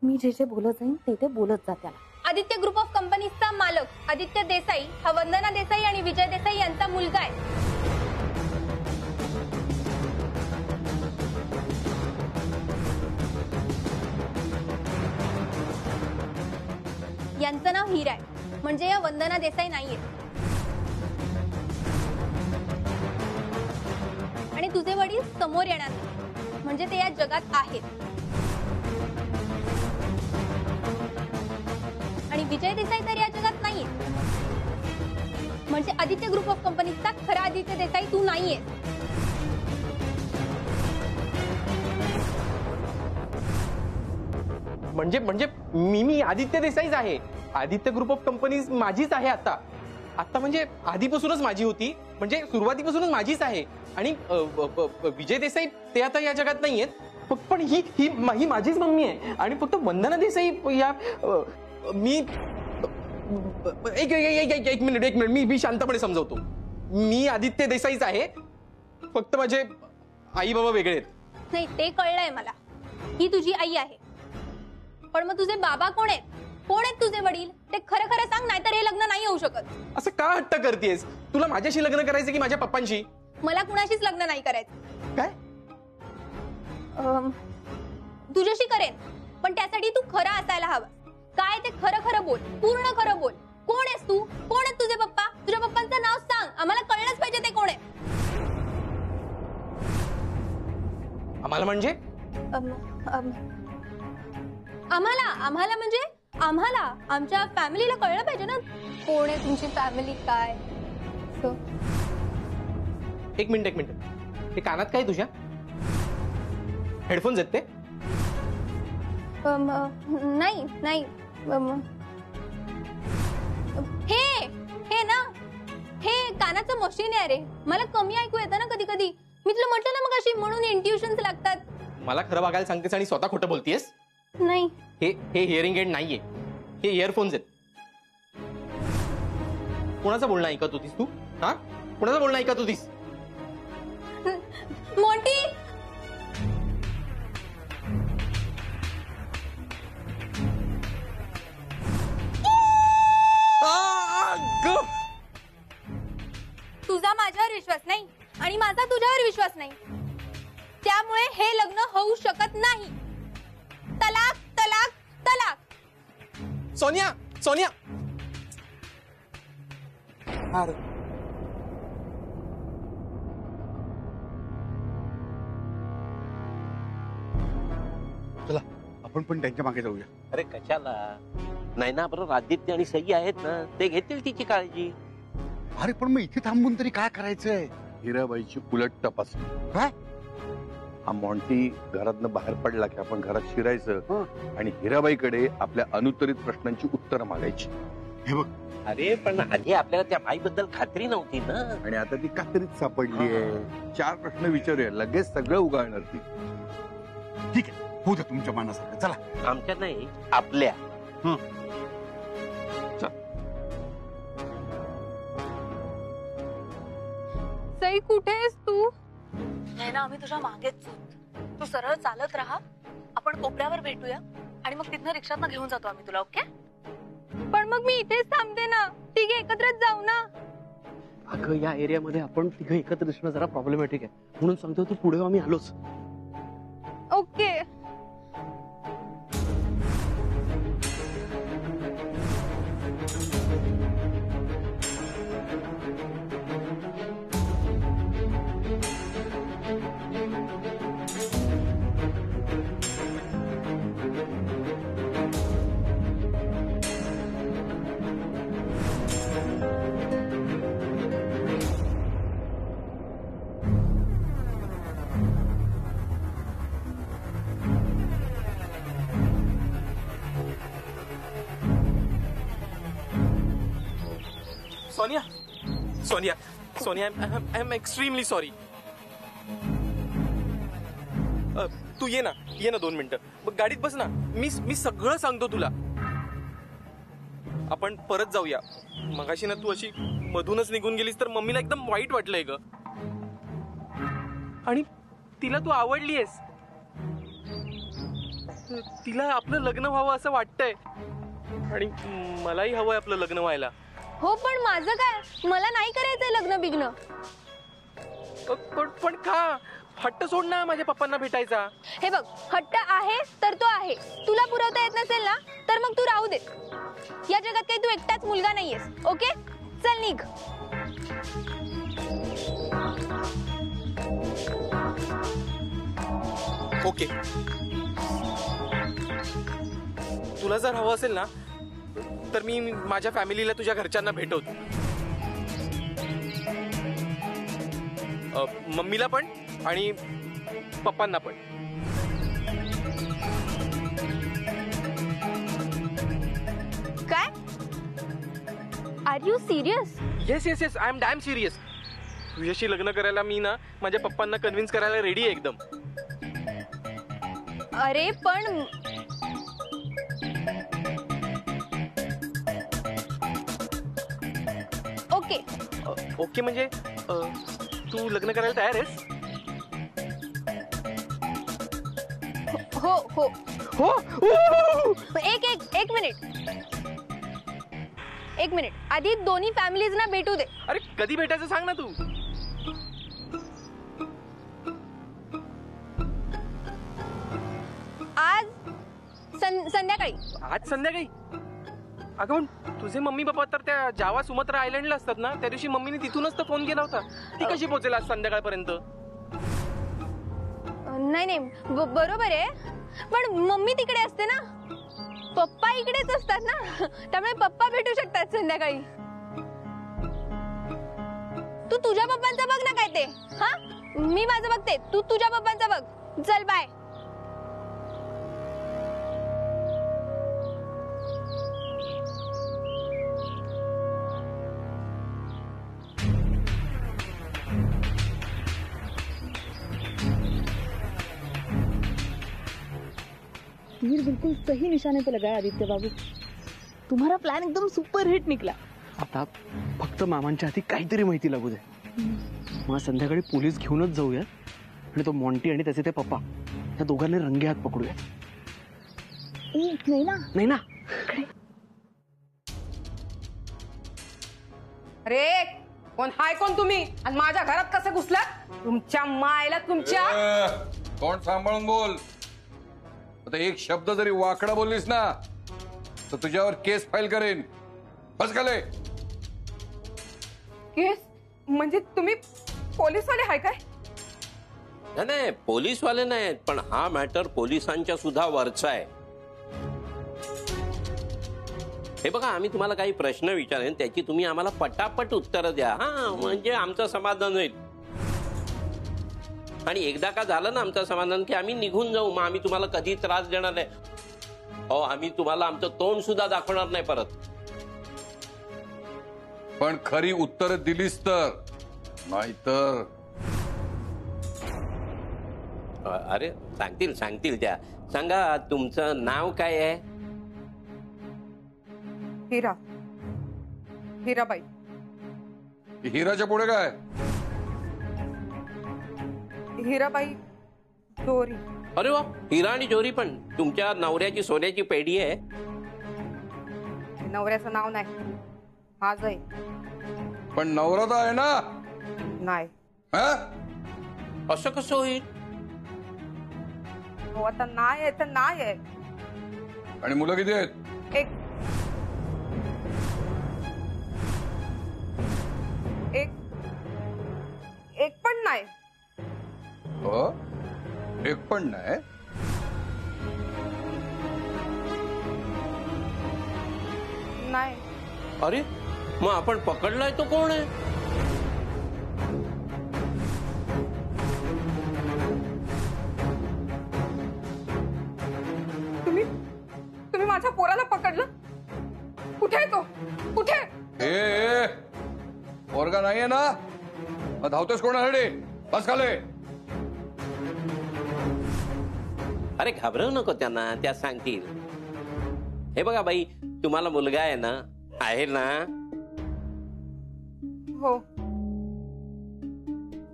मी जे जे बोलत जाईन ते बोलत जा त्याला. आदित्य ग्रुप ऑफ कंपनीजचा मालक आदित्य देसाई हा वंदना देसाई आणि विजय देसाई यांचा मुलगा आहे. यांचं नाव हीरा आहे, म्हणजे या वंदना देसाई नाहीये. आणि तुझे वडील समोर येणार नाही, म्हणजे ते या जगात आहेत. आणि विजय देसाई तर या जगात नाहीये, म्हणजे आदित्य ग्रुप ऑफ कंपनीजचा खरा आदित्य देसाई तू नाहीये. म्हणजे म्हणजे मी आदित्य देसाईच आहे. आदित्य ग्रुप ऑफ कंपनीज माझीच आहे आता. आता म्हणजे आधीपासूनच माझी होती, म्हणजे सुरुवातीपासूनच माझीच आहे. आणि विजय देसाई ते आता या जगात नाहीयेत, पण ही माझीच मम्मी आहे. आणि फक्त वंदना देसाई या मी एक मिनिट मी शांतपणे समजवतो. मी आदित्य देसाईच आहे, फक्त माझे आई बाबा वेगळे आहेत. नाही ते कळलंय मला, ही तुझी आई आहे. पण मग तुझे बाबा कोण आहेत? कोण आहेत तुझे वडील? ते खरं खरं सांग, नाहीतर हे लग्न नाही होऊ शकत. असं का हट्ट करतेस? तुला माझ्याशी लग्न करायचं की माझ्या पप्पांशी? मला कुणाशीच लग्न नाही करायचं. काय? तुझ्याशी करेन, पण त्यासाठी तू खरा असायला हवा. काय ते खरं खरं बोल, पूर्ण खरं बोल. कोण आहेस तू? कोण आहेत तुझे पप्पा? तुझ्या पप्पांचं नाव सांग, आम्हाला कळलंच पाहिजे ते कोण आहे. आम्हाला म्हणजे? आम्हाला म्हणजे आम्हाला आमच्या फॅमिलीला कळलं पाहिजे ना, कोण आहे तुमची फॅमिली काय. एक मिनिट हे कानात काय तुझ्या? हेडफोन्स आहेत ते? नाही हे ना, हे कानाचं मशीन आहे रे. मला कमी ऐकू येतं ना कधी कधी. मी तुला म्हटलं ना मग अशी, म्हणून इंट्युशन्स लागतात. मला खरं बघायला सांगतेस आणि स्वतः खोटं बोलतेस? नाही, हे हिअरिंग एड नाहीये, हे इयरफोन्स आहेत. कोणाचं बोलणं ऐकत होतीस तू? हा, कोणाचं बोलणं ऐकत होतीस? मोठी तुझा माझ्यावर विश्वास नाही आणि माझा तुझ्यावर विश्वास नाही, त्यामुळे हे लग्न होऊ शकत नाही. तलाक तलाक तलाक. सोनिया चला आपण पण त्यांच्या मागे जाऊया. अरे कशाला? नाही ना, बरोबर आदित्य आणि सई आहेत ना, ते घेतील तिची काळजी. अरे पण मग इथे थांबून तरी काय करायचंय? हिराबाईची उलट तपासणी. काय? हा मॉन्टी घरातनं बाहेर पडला की आपण घरात शिरायचं आणि हिराबाईकडे आपल्या अनुत्तरित प्रश्नांची उत्तरं मागायची. हे बघ, अरे पण आधी आपल्याला त्या बाईबद्दल खात्री नव्हती ना, आणि आता ती कात्रीत सापडली आहे. 4 प्रश्न विचारूया, लगेच सगळं उगाळणार ती. ठीक आहे, होऊ द्या तुमच्या मनासारखं. चला. आमच्या नाही, आपल्या. सई कुठे आहेस तू? नाही ना, आम्ही तुझ्या मागेच. तू सरळ चालत राहा, आपण कोपऱ्यावर भेटूया आणि मग तिथनं रिक्षातनं घेऊन जातो आम्ही तुला. ओके? पण मग मी इथेच थांबते ना, तिघे एकत्रच जाऊ ना. अगं या एरियामध्ये आपण तिघं एकत्र दिसणं जरा प्रॉब्लेमॅटिक आहे, म्हणून सांगतो तू पुढे आम्ही आलोच. Okay. Sonia I am extremely sorry. तू ये ना 2 मिनिटं. मग गाडीत बस ना, मी सगळं सांगतो तुला. आपण परत जाऊया. मगाशी ना तू अशी मधूनच निघून गेलीस तर मम्मीला एकदम वाईट वाटलंय ग. आणि तिला तू आवडलीयस. तिला आपलं लग्न व्हावं असं वाटतंय आणि मलाही हवंय आपलं लग्न व्हायला. हो पण माझं काय, मला नाही करायचंय लग्न बिग्न. पण का? हट्ट सोड ना माझ्या पप्पांना भेटायचा. हे बघ, हट्ट आहे तर तो आहे. तुला पुरवता येत नसेल ना तर मग तू राहू दे. या जगात काही तू एकटाच मुलगा नाहीयेस. ओके, चल निघ. ओके, तुला जर हवं असेल ना तर मी माझ्या फॅमिलीला तुझ्या घरच्यांना भेटवतो. मम्मीला पण आणि पप्पांना पण. काय? Are you serious? Yes yes yes, I am damn serious. तुझ्याशी लग्न करायला मी ना माझ्या पप्पांना कन्व्हिन्स करायला रेडी आहे एकदम. अरे पण ओके. ओके म्हणजे तू लग्न करायला तयार आहेस? हो हो. हो. एक मिनिट आधी दोन्ही फॅमिलीज ना भेटू दे. अरे कधी भेटायचं सांग ना तू. आज संध्याकाळी. आज संध्याकाळी? अगं पण तुझे मम्मी पप्पा तर त्या जावा सुमत्रा आयलंडला असतात ना. त्या दिवशी मम्मीने तिथूनच तर फोन केला होता. ती कशी पोहोचेल आज संध्याकाळपर्यंत? नाही बरोबर आहे, पण मम्मी तिकडे असते ना, पप्पा इकडेच असतात ना, त्यामुळे पप्पा भेटू शकतात संध्याकाळी. तू तुझ्या पप्पांचं बघ ना काय ते. हा, मी माझं बघते, तू तुझ्या पप्पांचं बघ. चल बाय. तीर बिल्कुल सही निशाने पे लगाया आदित्य बाबू. तुम्हारा प्लान एकदम सुपर हिट निकला. आता फक्त मामांच्या हाती काहीतरी माहिती लागू दे. मग संध्याकाळी पोलीस घेऊनच जाऊया आणि तो मॉन्टी आणि त्याचे ते पप्पा या दोघांनी रंगे हात पकडूया. नाही ना. अरे कोण हाय, कोण तुम्ही आणि माझ्या घरात कसं घुसलात? तुमच्या मायला तुमच्या. कोण सांभाळून बोल. आता एक शब्द जरी वाकडा बोललीस ना तर तुझ्यावर केस फाईल करेन. बस खाले. केस म्हणजे तुम्ही पोलीसवाले हाय काय? नाही, पोलीसवाले नाहीत, पण हा मॅटर पोलिसांच्या सुद्धा वरचा आहे. हे बघा, आम्ही तुम्हाला काही प्रश्न विचारेन, त्याची तुम्ही आम्हाला पटापट उत्तरं द्या. हा, म्हणजे आमचं समाधान होईल. आणि एकदा का झालं ना आमचं समाधान की आम्ही निघून जाऊ. मग आम्ही तुम्हाला कधी त्रास देणार नाही. हो, आम्ही तुम्हाला आमचं तोंड सुद्धा दाखवणार नाही परत. पण खरी उत्तर दिलीस तर. नाहीतर अरे सांगतील त्या. सांगा, तुमचं नाव काय आहे? हिराबाई. हिराच्या पुढे काय? हिराबाई जोरी. अरे वा, हिरा आणि जोरी. पण तुमच्या नवऱ्याची सोन्याची पेढी आहे. नवऱ्याचं नाव नाही, माझ आहे. पण नवरा तर आहे ना. नाही. असं कसं होईल? हो, आता नाही आहे तर नाही आहे. आणि मुलं किती आहेत? एक पण नाही. हो, एक पण नाही. नाही. अरे मग आपण पकडलाय तो कोण आहे? तुम्ही माझ्या पोराला पकडलं? कुठे आहे तो? कुठे? ए पोरगा नाहीये ना. धावतोस कोणाकडे? बस खाले. अरे घाबरवू नको त्यांना, त्या सांगतील. हे बघा बाई, तुम्हाला मुलगा आहे ना? आहे ना? हो.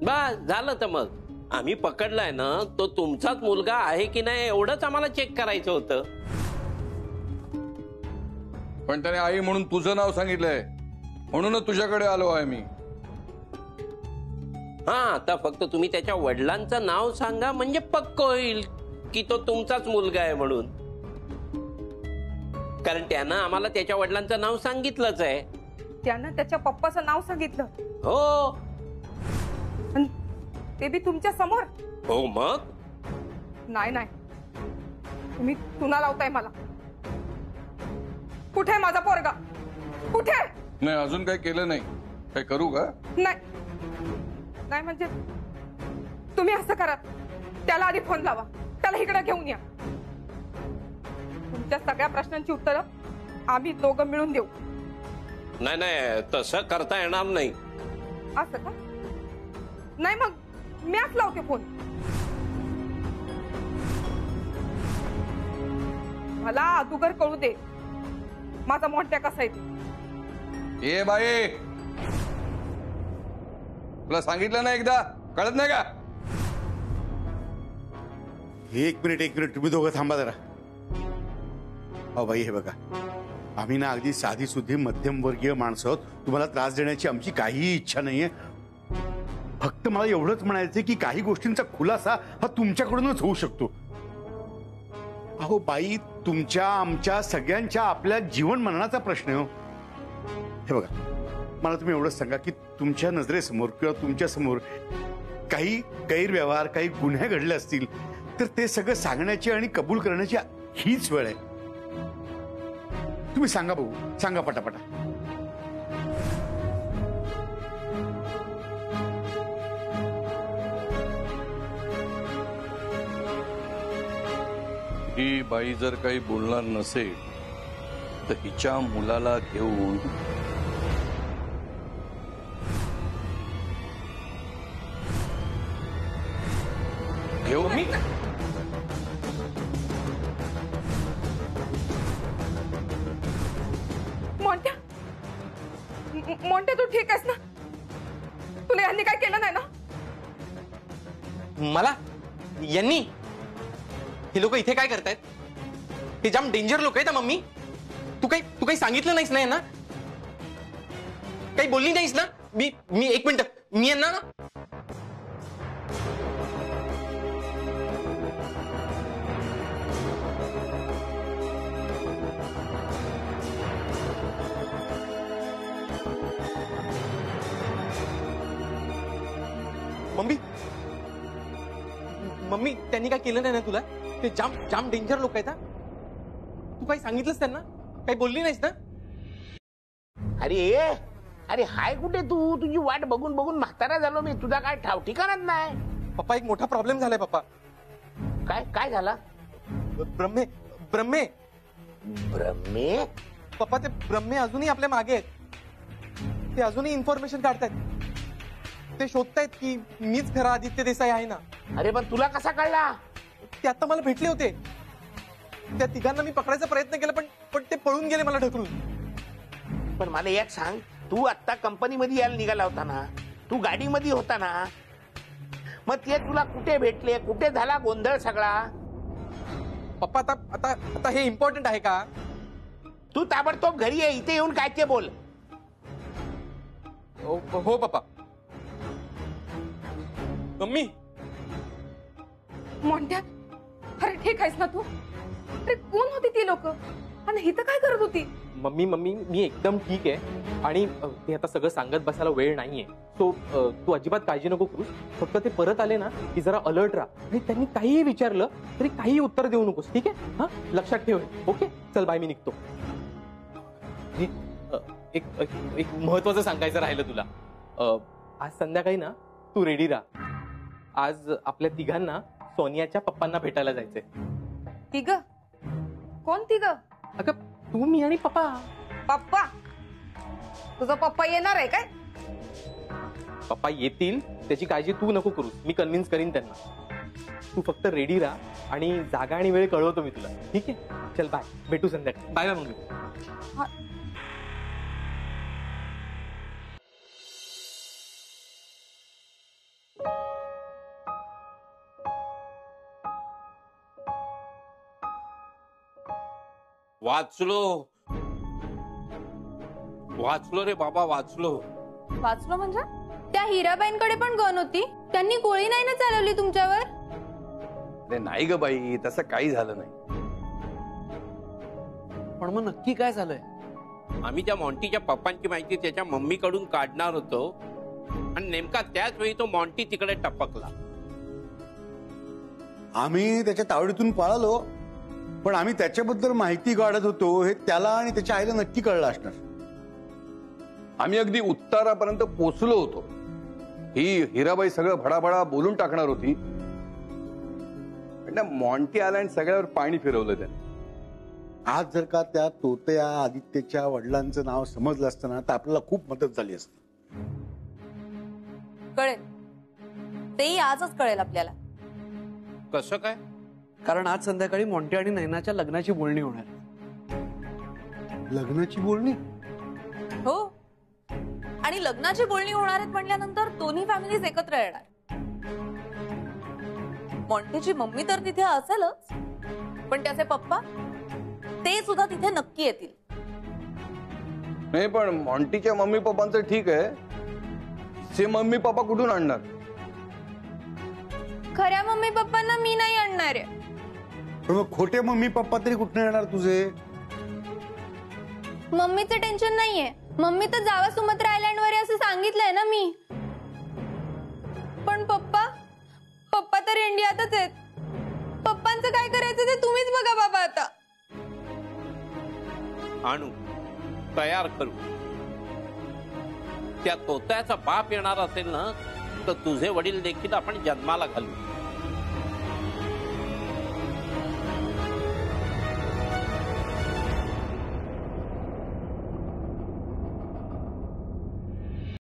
बस झालं. तर मग आम्ही पकडलाय ना, तो तुमचाच मुलगा आहे की नाही एवढंच आम्हाला चेक करायचं होतं. पण त्याने आई म्हणून तुझं नाव सांगितलंय, म्हणूनच तुझ्याकडे आलो आहे मी. हा, आता फक्त तुम्ही त्याच्या वडिलांचं नाव सांगा म्हणजे पक्क होईल की तो तुमचाच मुलगा आहे म्हणून. कारण त्यानं आम्हाला त्याच्या वडिलांचं नाव सांगितलंच आहे. त्यानं त्याच्या पप्पाचं नाव सांगितलं, हो आणि ते बी तुमच्या समोर. हो मग नाही नाही, तुम्ही चुना लावताय मला. कुठे माझा पोरगा? कुठे? नाही, अजून काही केलं नाही. काय करू का? नाही नाही म्हणजे तुम्ही असं करा, त्याला आधी फोन लावा, त्याला इकडे घेऊन या. तुमच्या सगळ्या प्रश्नांची उत्तरं आम्ही दोघं मिळून देऊ. नाही नाही, तसं करता येणार नाही. असं का? नाही मग मीच लावते फोन. मला अगोदर कळू दे माझा मोठ्या कसा आहे ते. ए बाई, तुला सांगितलं ना एकदा, कळत नाही का? एक मिनिट तुम्ही दोघं थांबा जरा. अहो बाई, हे बघा, आम्ही ना अगदी साधी सुधी मध्यमवर्गीय माणसं आहोत. तुम्हाला त्रास देण्याची आमची काहीही इच्छा नाहीये. फक्त मला एवढंच म्हणायचं की काही गोष्टींचा खुलासा हा तुमच्याकडूनच होऊ शकतो. अहो बाई, तुमच्या आमच्या सगळ्यांच्या आपल्या जीवन मरणाचा प्रश्न आहे हो. हे बघा, मला तुम्ही एवढंच सांगा की तुमच्या नजरेसमोर किंवा तुमच्या समोर काही गैरव्यवहार, काही गुन्हे घडले असतील तर ते सगळं सांगण्याची आणि कबूल करण्याची हीच वेळ आहे. तुम्ही सांगा भाऊ, सांगा पटापटा. ही बाई जर काही बोलणार नसेल तर हिच्या मुलाला घेऊन मी मोंट्या, मोंट्या तू ठीक आहेस ना? तुला यांनी काय केलं नाही ना? मला यांनी, हे लोक इथे काय करतायत? हे जाम डेंजर लोक आहेत मम्मी. तू काही सांगितलं नाहीस ना यांना? काही बोलली नाहीस ना? मी एक मिनिट, मी यांना मम्मी त्यांनी काय केलं नाही ना तुला? ते जाम जाम डेंजर लोक आहेत. तू काही सांगितलंस त्यांना? काही बोलली नाहीस ना? अरे अरे हाय कुठे तू? तुझी वाट बघून बघून म्हातारा झालो मी. तुझा काय ठाव ठिकाणाच नाही. पप्पा, एक मोठा प्रॉब्लेम झालाय पप्पा. काय काय झाला? ब्रह्मे ब्रह्मे ब्रह्मे? पप्पा, ते ब्रह्मे अजूनही आपल्या मागे आहेत. ते अजूनही इन्फॉर्मेशन काढतायत. ते शोधतायत की मीच खरा आदित्य देसाई आहे ना. अरे पण तुला कसा कळला? ते आता मला भेटले होते. त्या तिघांना मी पकडायचा प्रयत्न केला, पण ते पळून गेले मला ढकलून. पण मला एक सांग, तू आता कंपनीमध्ये यायला निघाला होता ना, तू गाडीमध्ये होता ना, मग ते तुला कुठे भेटले? कुठे झाला गोंधळ सगळा? पप्पा, आता आता आता हे इम्पॉर्टंट आहे का? तू ताबडतोब घरी ये. इथे येऊन काय ते बोल. हो पप्पा. मम्मी, मोंट्या, अरे ठीक आहेस ना तू? अरे कोण होती ती लोक आणि इथं काय करत होती? मम्मी मी एकदम ठीक आहे. आणि ते आता सगळं सांगत बसायला वेळ नाहीये. सो तू अजिबात काळजी नको करूस. फक्त ते परत आले ना की जरा अलर्ट राहा. आणि त्यांनी काहीही विचारलं तरी काहीही उत्तर देऊ नकोस, ठीक आहे? हा, लक्षात ठेव. ओके, चल बाय, मी निघतो. एक एक महत्वाचं सांगायचं राहिलं तुला. आज संध्याकाळी ना तू रेडी राहा. आज आपल्या तिघांना सोनियाच्या पप्पांना भेटायला जायचंय. तिघ? कोण तिघ? अगं, तू, मी आणि पप्पा. पप्पा? तुझा पप्पा येणार आहे काय? पप्पा येतील, त्याची काळजी तू नको करूस. मी कन्व्हिन्स करीन त्यांना. तू फक्त रेडी राहा आणि जागा आणि वेळ कळवतो मी तुला, ठीक आहे? चल बाय, भेटू संध्याकाळी. Bye bye mummy. वाचलो वाचलो रे बाबा, वाचलो. वाचलो म्हणजे? त्या हिराबाईंकडे पण गन होती, त्यांनी गोळी नाही ना चालवली तुमच्यावर? अरे नाही ग बाई, तसं काही झालं नाही. पण मग नक्की काय झालंय? आम्ही त्या मॉन्टीच्या पप्पांची माहिती त्याच्या मम्मीकडून काढणार होतो आणि नेमका त्याच वेळी तो मॉन्टी तिकडे टपकला. आम्ही त्याच्या तावडीतून पळालो, पण आम्ही त्याच्याबद्दल माहिती काढत होतो हे त्याला आणि त्याच्या आईला नक्की कळलं असणार. आम्ही अगदी उत्तरापर्यंत पोचलो होतो. ही हिराबाई सगळं भडाभडा बोलून टाकणार होती, पण त्या मॉन्टी आला आणि सगळ्यावर पाणी फिरवलं त्याने. आज जर का त्या तोतया आदित्यच्या वडिलांचं नाव समजलं असतं ना तर आपल्याला खूप मदत झाली असती. कळेल, तेही आजच कळेल आपल्याला. कसं काय? कारण आज संध्याकाळी मॉन्टी आणि नैनाच्या लग्नाची बोलणी होणार. लग्नाची बोलणी? हो, आणि लग्नाची बोलणी होणार आहेत म्हणल्यानंतर दोन्ही फॅमिलीज एकत्र येणार. मॉन्टीची मम्मी तर तिथे असेलच, पण त्याचे पप्पा ते सुद्धा तिथे नक्की येतील. नाही, पण मॉन्टीच्या मम्मी पप्पांचं ठीक आहे, ते मम्मी पप्पा कुठून आणणार? खऱ्या मम्मी पप्पांना मी नाही आणणार आहे. पण मग खोटे मम्मी पप्पा तरी कुठून येणार तुझे? मम्मीचं टेन्शन नाहीये, मम्मी तर जावा सुमत्रा आयलँडवर आहे असं सांगितलंय ना मी. पण पप्पा तर इंडियातच आहेत. पप्पांचं काय करायचं ते तुम्हीच बघा बाबा. आता आणू, तयार करू. त्या तोत्याचा बाप येणार असेल ना तर तुझे वडील देखील आपण जन्माला घालू.